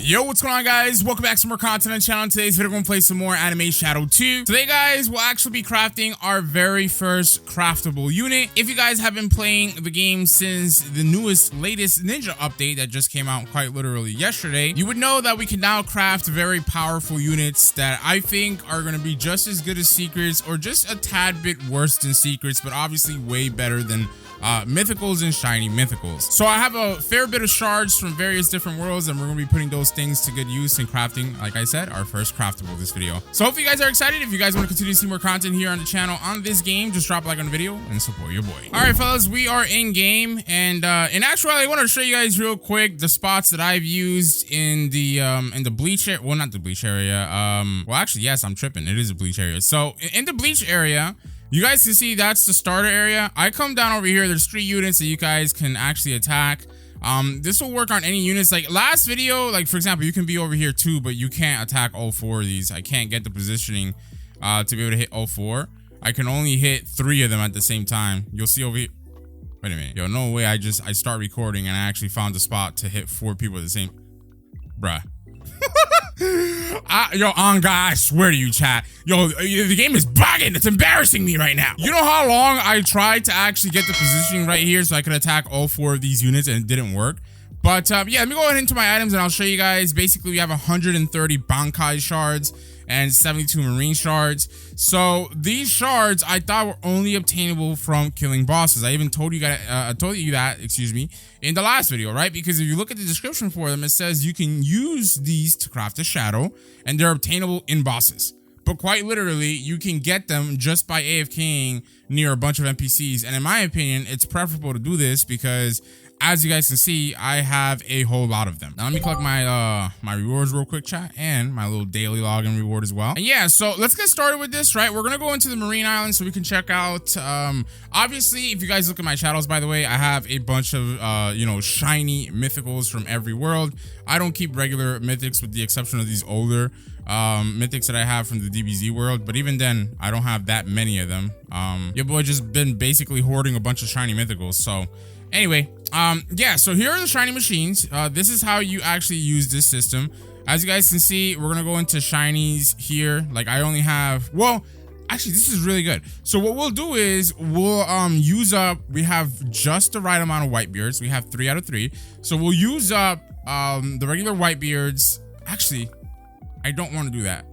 Yo, what's going on, guys? Welcome back to some more content on the channel. In today's video, we're going to play some more Anime Shadow 2. Today, guys, we'll actually be crafting our very first craftable unit. If you guys have been playing the game since the latest ninja update that just came out quite literally yesterday, you would know that we can now craft very powerful units that I think are going to be just as good as secrets or just a tad bit worse than secrets, but obviously way better than mythicals and shiny mythicals. So I have a fair bit of shards from various different worlds, and we're going to be putting those things to good use in crafting, like I said, our first craftable this video. So hopefully you guys are excited. If you guys want to continue to see more content here on the channel on this game, just drop a like on the video and support your boy. All right, fellas, we are in game, and in actuality, I want to show you guys real quick the spots that I've used in the Bleach area. Well, not the Bleach area. Well, actually, yes, I'm tripping. It is a Bleach area. So in the Bleach area, you guys can see that's the starter area. I come down over here. There's 3 units that you guys can actually attack. This will work on any units. Like last video, like for example, you can be over here too, but you can't attack all 4 of these. I can't get the positioning to be able to hit all 4. I can only hit 3 of them at the same time. You'll see over here. Wait a minute. Yo, no way. I start recording and I actually found a spot to hit 4 people at the same. Bruh. Yo, on God, I swear to you, chat. Yo, the game is bugging. It's embarrassing me right now. You know how long I tried to actually get the positioning right here so I could attack all 4 of these units and it didn't work? But yeah, let me go ahead into my items and I'll show you guys. Basically, we have 130 Bankai shards and 72 marine shards. So these shards I thought were only obtainable from killing bosses. I even told you guys, excuse me, in the last video, right? Because if you look at the description for them, it says you can use these to craft a shadow and they're obtainable in bosses. But quite literally, you can get them just by AFKing near a bunch of NPCs. And in my opinion, it's preferable to do this because as you guys can see, I have a whole lot of them. Now let me collect my my rewards real quick, chat, and my little daily login reward as well. And yeah, so let's get started with this, right? We're gonna go into the marine island so we can check out obviously, if you guys look at my shadows, by the way, I have a bunch of you know, shiny mythicals from every world. I don't keep regular mythics with the exception of these older mythics that I have from the DBZ world, but even then I don't have that many of them. Your boy just been basically hoarding a bunch of shiny mythicals. So anyway, yeah, so here are the shiny machines. This is how you actually use this system. As you guys can see, we're gonna go into shinies here. Like I only have, well, actually this is really good. So what we'll do is we'll use up, we have just the right amount of whitebeards. We have 3 out of 3. So we'll use up the regular whitebeards. Actually, I don't want to do that.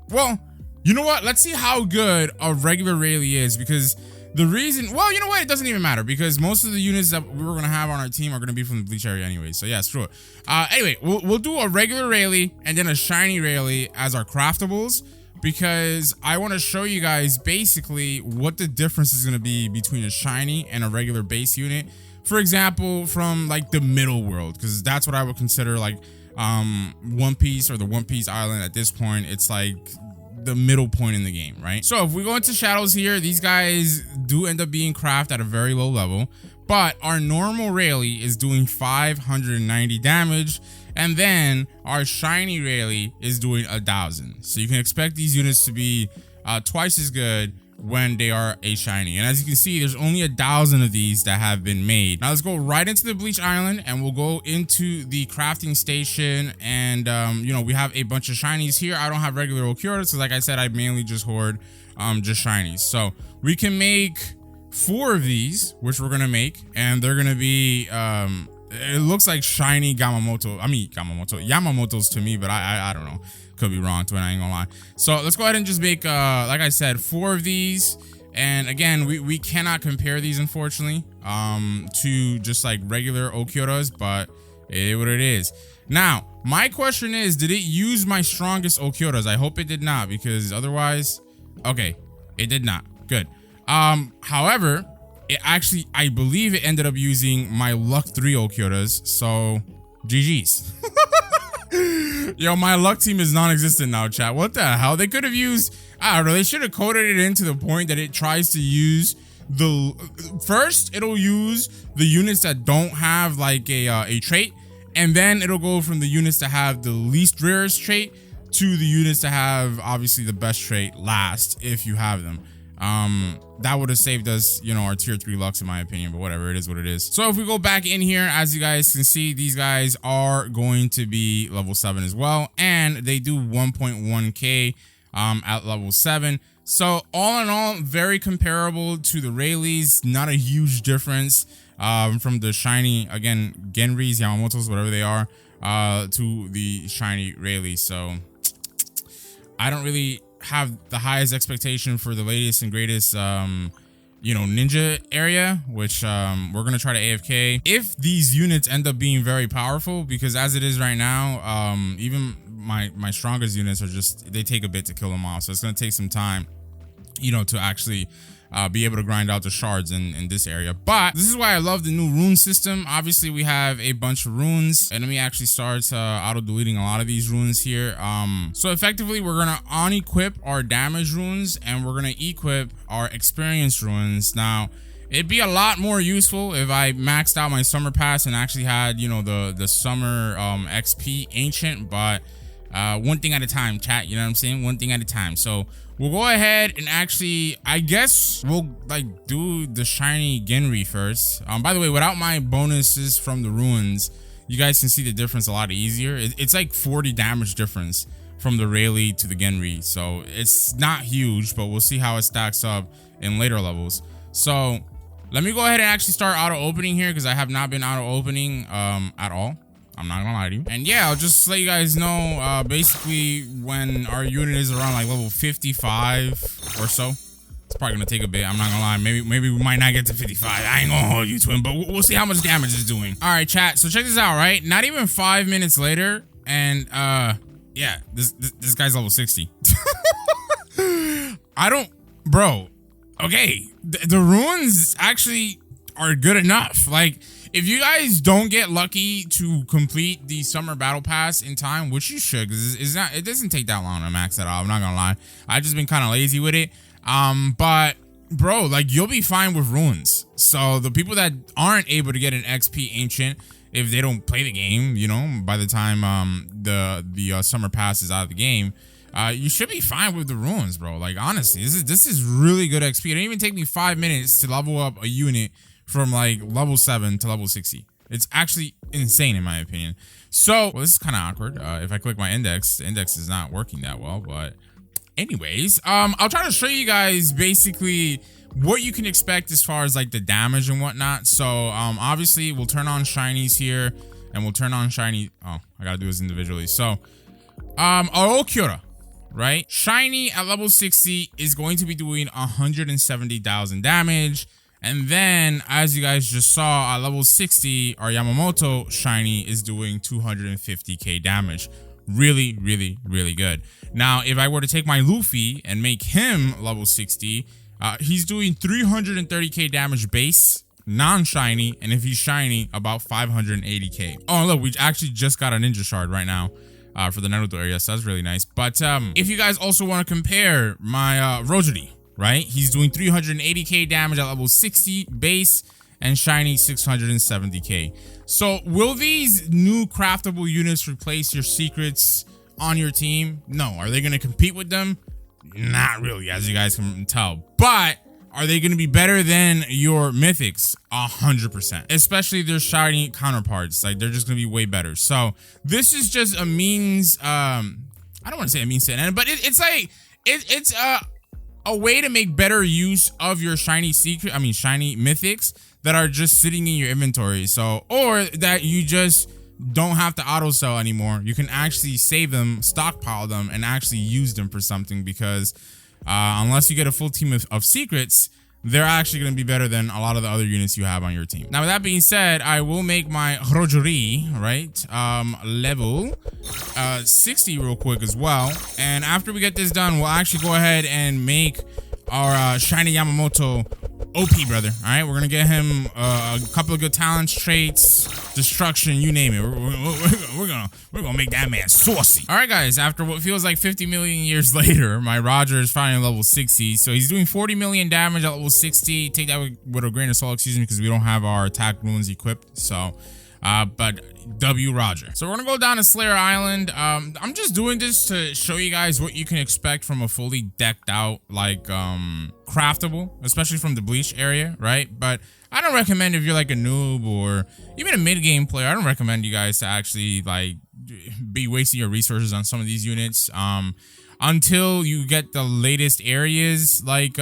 Well, you know what? Let's see how good a regular Rayleigh is, because the reason, well, you know what? It doesn't even matter because most of the units that we were going to have on our team are going to be from the Bleach area anyway. So yeah, screw it. Anyway, we'll do a regular Rayleigh and then a shiny Rayleigh as our craftables, because I want to show you guys basically what the difference is going to be between a shiny and a regular base unit. For example, from like the middle world, because that's what I would consider like One Piece or the One Piece Island at this point. It's like the middle point in the game, right? So if we go into shadows here, these guys do end up being craft at a very low level, but our normal Rayleigh is doing 590 damage, and then our shiny Rayleigh is doing 1,000. So you can expect these units to be twice as good when they are a shiny. And as you can see, there's only 1,000 of these that have been made. Now let's go right into the Bleach Island and we'll go into the crafting station. And you know, we have a bunch of shinies here. I don't have regular oGVexx, so like I said, I mainly just hoard just shinies. So we can make 4 of these, which we're gonna make, and they're gonna be it looks like shiny Yamamoto's to me, but I don't know. Could be wrong to it, I ain't gonna lie. So let's go ahead and just make like I said, 4 of these. And again, we cannot compare these unfortunately to just like regular oGVexx, but it is what it is. Now my question is, did it use my strongest oGVexx? I hope it did not, because otherwise, okay, it did not. Good. However, it actually, I believe it ended up using my luck 3 oGVexx, so GG's. Yo, my luck team is non-existent now, chat. What the hell? They could have used, I don't know, they should have coded it into the point that it tries to use the, first it'll use the units that don't have like a trait, and then it'll go from the units that have the least rarest trait to the units that have obviously the best trait last, if you have them. That would have saved us, you know, our tier 3 Lux in my opinion, but whatever, it is what it is. So if we go back in here, as you guys can see, these guys are going to be level 7 as well, and they do 1.1k at level 7. So all in all, very comparable to the Rayleighs, not a huge difference from the shiny, again, Genrys, Yamamotos, whatever they are, to the shiny Rayleigh. So I don't really have the highest expectation for the latest and greatest you know, ninja area, which we're gonna try to AFK if these units end up being very powerful, because as it is right now, even my strongest units are just, they take a bit to kill them off. So it's gonna take some time, you know, to actually be able to grind out the shards in this area. But this is why I love the new rune system. Obviously we have a bunch of runes, and let me actually start auto deleting a lot of these runes here. So effectively we're gonna on-equip our damage runes, and we're gonna equip our experience runes. Now it'd be a lot more useful if I maxed out my summer pass and actually had, you know, the summer XP ancient, but one thing at a time, chat, you know what I'm saying? One thing at a time. So we'll go ahead and actually, I guess we'll like do the shiny Genri first. By the way, without my bonuses from the runes, you guys can see the difference a lot easier. It's like 40 damage difference from the Rayleigh to the Genri. So it's not huge, but we'll see how it stacks up in later levels. So let me go ahead and actually start auto opening here, because I have not been auto opening at all. I'm not gonna lie to you. And yeah, I'll just let you guys know, basically when our unit is around like level 55 or so, it's probably gonna take a bit. I'm not gonna lie. Maybe we might not get to 55. I ain't gonna hold you, twin, but we'll see how much damage it's doing. All right, chat. So check this out, right? Not even 5 minutes later, and yeah, this guy's level 60. I don't, bro. Okay, the runes actually are good enough. Like, if you guys don't get lucky to complete the summer battle pass in time, which you should, because it doesn't take that long to max that out. I'm not gonna lie. I've just been kind of lazy with it. But bro, like, you'll be fine with runes. So the people that aren't able to get an XP ancient, if they don't play the game, you know, by the time the summer pass is out of the game, you should be fine with the runes, bro. Like, honestly, this is really good XP. It didn't even take me 5 minutes to level up a unit from like level 7 to level 60. It's actually insane in my opinion. So, well, this is kind of awkward. If I click my index, the index is not working that well, but anyways, I'll try to show you guys basically what you can expect as far as like the damage and whatnot. So, obviously we'll turn on shinies here, and we'll turn on shiny. Oh, I gotta do this individually. So, our Kyora, right? Shiny at level 60 is going to be doing 170,000 damage. And then, as you guys just saw, at level 60, our Yamamoto shiny is doing 250k damage. Really, really, really good. Now, if I were to take my Luffy and make him level 60, he's doing 330k damage base, non-shiny, and if he's shiny, about 580k. Oh, look, we actually just got a ninja shard right now for the Naruto area, so that's really nice. But if you guys also want to compare my Rojiri, right? He's doing 380k damage at level 60 base, and shiny 670k. So will these new craftable units replace your secrets on your team? No. Are they going to compete with them? Not really, as you guys can tell. But are they going to be better than your mythics? 100%. Especially their shiny counterparts. Like, they're just going to be way better. So this is just a means, I don't want to say a means to an end, but it's like, it's a way to make better use of your shiny shiny mythics that are just sitting in your inventory. So, or that you just don't have to auto sell anymore. You can actually save them, stockpile them, and actually use them for something, because unless you get a full team of secrets, they're actually going to be better than a lot of the other units you have on your team. Now, with that being said, I will make my Rojiri, right, level 60 real quick as well. And after we get this done, we'll actually go ahead and make our shiny Yamamoto OP, brother. All right, we're gonna get him a couple of good talents, traits, destruction, you name it. We're gonna make that man saucy. All right, guys. After what feels like 50 million years later, my Roger is finally level 60. So he's doing 40 million damage at level 60. Take that with a grain of salt, excuse me, because we don't have our attack runes equipped. So But W Roger. So we're gonna go down to Slayer Island. I'm just doing this to show you guys what you can expect from a fully decked out, like, craftable, especially from the Bleach area, right? But I don't recommend, if you're like a noob or even a mid-game player, I don't recommend you guys to actually, like, be wasting your resources on some of these units. Until you get the latest areas, like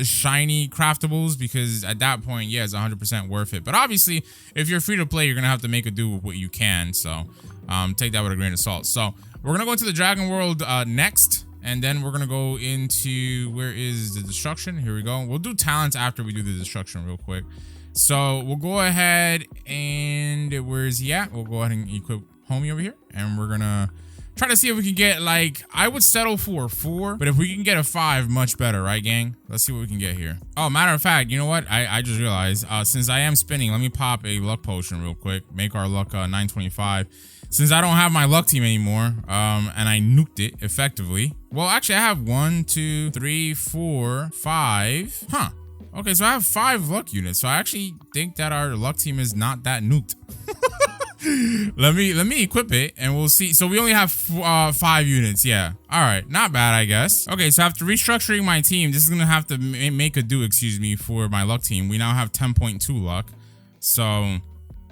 shiny craftables, because at that point, yeah, it's 100% worth it. But obviously, if you're free to play, you're gonna have to make a do with what you can. So take that with a grain of salt. So we're gonna go into the Dragon World next, and then we're gonna go into, where is the destruction? Here we go. We'll do talents after we do the destruction real quick. So we'll go ahead and, where's he at? We'll go ahead and equip homie over here, and we're gonna try to see if we can get, like, I would settle for a 4, but if we can get a 5, much better, right, gang? Let's see what we can get here. Oh, matter of fact, you know what? I just realized, since I am spinning, let me pop a luck potion real quick. Make our luck 925. Since I don't have my luck team anymore, and I nuked it effectively. Well, actually, I have 1, 2, 3, 4, 5. Huh. Okay, so I have 5 luck units. So I actually think that our luck team is not that nuked. let me equip it and we'll see. So we only have 5 units. Yeah, all right, not bad, I guess. Okay, so after restructuring my team, this is gonna have to make a do, excuse me, for my luck team. We now have 10.2 luck, so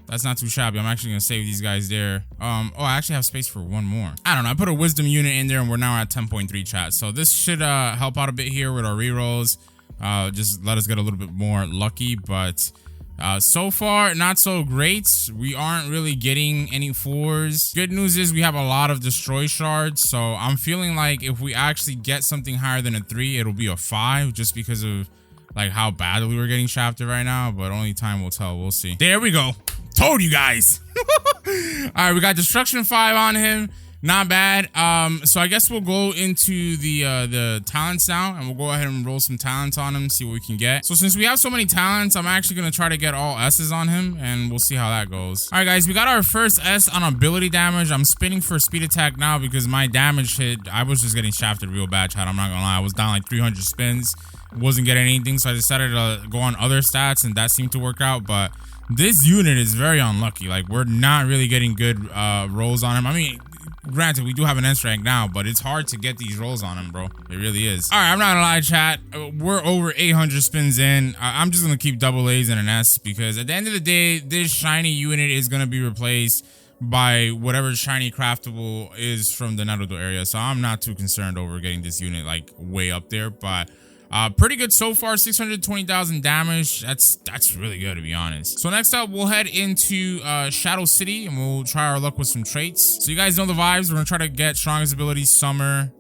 that's not too shabby. I'm actually gonna save these guys there. Oh, I actually have space for 1 more. I don't know, I put a wisdom unit in there and we're now at 10.3, chat. So this should help out a bit here with our rerolls. Just let us get a little bit more lucky, but so far, not so great. We aren't really getting any 4s. Good news is we have a lot of destroy shards, so I'm feeling like if we actually get something higher than a 3, it'll be a 5, just because of, like, how badly we're getting shafted right now, but only time will tell. We'll see. There we go. Told you guys. All right, we got destruction 5 on him. Not bad. So I guess we'll go into the talents now, and we'll go ahead and roll some talents on him, see what we can get. So since we have so many talents, I'm actually gonna try to get all S's on him, and we'll see how that goes. All right, guys, we got our first S on ability damage. I'm spinning for speed attack now because my damage hit, I was just getting shafted real bad, chat. I'm not gonna lie, I was down like 300 spins, wasn't getting anything, so I decided to go on other stats, and that seemed to work out. But this unit is very unlucky. Like, we're not really getting good rolls on him. I mean, granted, we do have an S rank now, but it's hard to get these rolls on him, bro. It really is. All right, I'm not gonna lie, chat. We're over 800 spins in. I'm just gonna keep double A's and an S, because at the end of the day, this shiny unit is gonna be replaced by whatever shiny craftable is from the Naruto area. So I'm not too concerned over getting this unit, like, way up there, but pretty good so far. 620,000 damage. That's really good, to be honest. So next up, we'll head into Shadow City, and we'll try our luck with some traits. So you guys know the vibes. We're gonna try to get strongest ability summer.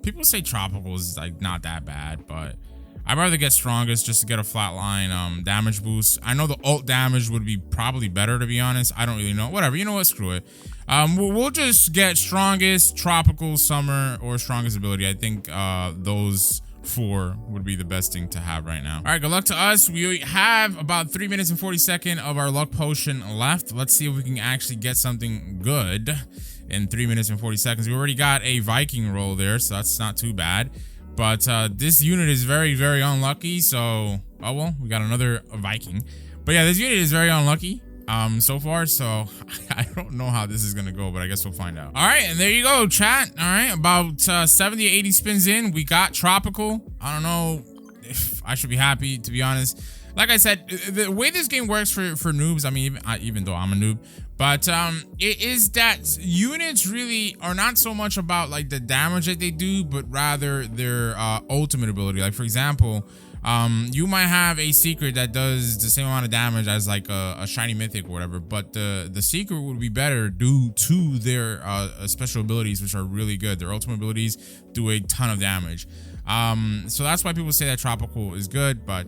People say tropical is, like, not that bad, but I'd rather get strongest just to get a flatline damage boost. I know the ult damage would be probably better, to be honest. I don't really know. Whatever. You know what? Screw it. We'll just get strongest, tropical, summer, or strongest ability. I think those 4 would be the best thing to have right now. All right, good luck to us. We have about 3 minutes and 40 seconds of our luck potion left. Let's see if we can actually get something good in 3 minutes and 40 seconds. We already got a Viking roll there, so that's not too bad. But this unit is very, very unlucky. So, oh well, we got another Viking. But yeah, this unit is very unlucky so far. So I don't know how this is gonna go, but I guess we'll find out. All right, and there you go, chat. All right, about 70 to 80 spins in, we got tropical. I don't know if I should be happy, to be honest. Like I said, the way this game works for noobs, I mean, even though I'm a noob, but it is that units really are not so much about, like, the damage that they do, but rather their ultimate ability. Like, for example, you might have a secret that does the same amount of damage as, like, a shiny mythic or whatever, but the secret would be better due to their special abilities, which are really good. Their ultimate abilities do a ton of damage. So that's why people say that tropical is good, but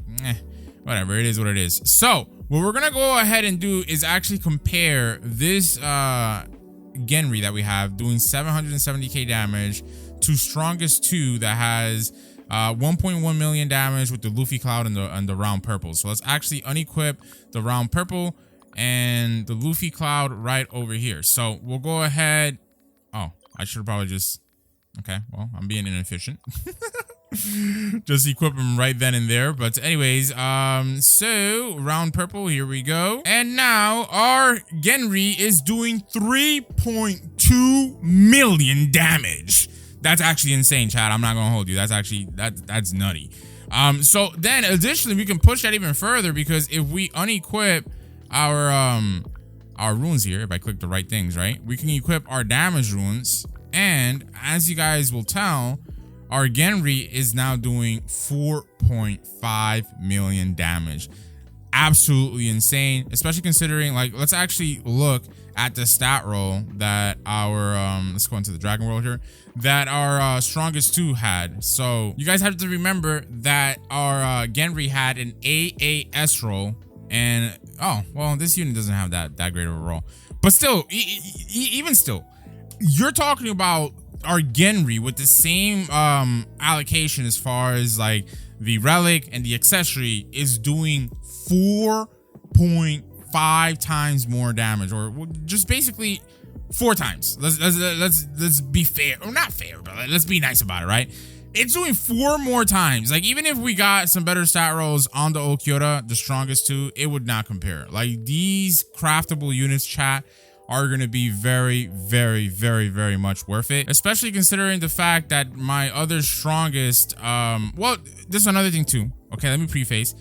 whatever, it is what it is. So what we're gonna go ahead and do is actually compare this Genri that we have doing 770k damage to strongest 2 that has 1.1 million damage with the Luffy Cloud and the round purple. So let's actually unequip the round purple and the Luffy Cloud right over here. So we'll go ahead. Oh, I should probably just, okay, well, I'm being inefficient. Just equip him right then and there. But anyways, so round purple, here we go. And now our Genri is doing 3.2 million damage. That's actually insane, chat. I'm not gonna hold you. That's actually that's nutty. So then additionally we can push that even further, because if we unequip our runes here, if I click the right things, right, we can equip our damage runes, and as you guys will tell, our Genri is now doing 4.5 million damage. Absolutely insane, especially considering, like, let's actually look at the stat roll that our let's go into the dragon world here, that our strongest 2 had. So you guys have to remember that our Genri had an AAS roll, and oh well, this unit doesn't have that great of a roll, but still, even still, you're talking about our Genri with the same allocation as far as like the relic and the accessory is doing 4.5 times more damage, or just basically 4 times. Let's be fair, or not fair, but let's be nice about it, right? It's doing 4 more times. Like, even if we got some better stat rolls on the Okyota, the strongest 2, it would not compare. Like, these craftable units, chat, are going to be very, very, very, very much worth it, especially considering the fact that my other strongest, well, this is another thing too. Okay, let me preface.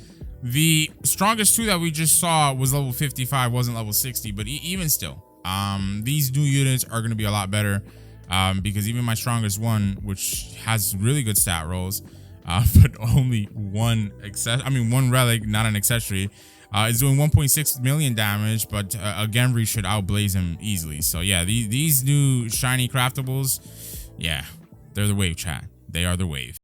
The strongest 2 that we just saw was level 55, wasn't level 60, but even still, these new units are going to be a lot better, because even my strongest 1, which has really good stat rolls, but only one relic, not an accessory, is doing 1.6 million damage, but a Genri should outblaze him easily. So yeah, these new shiny craftables, yeah, they're the wave, chat. They are the wave.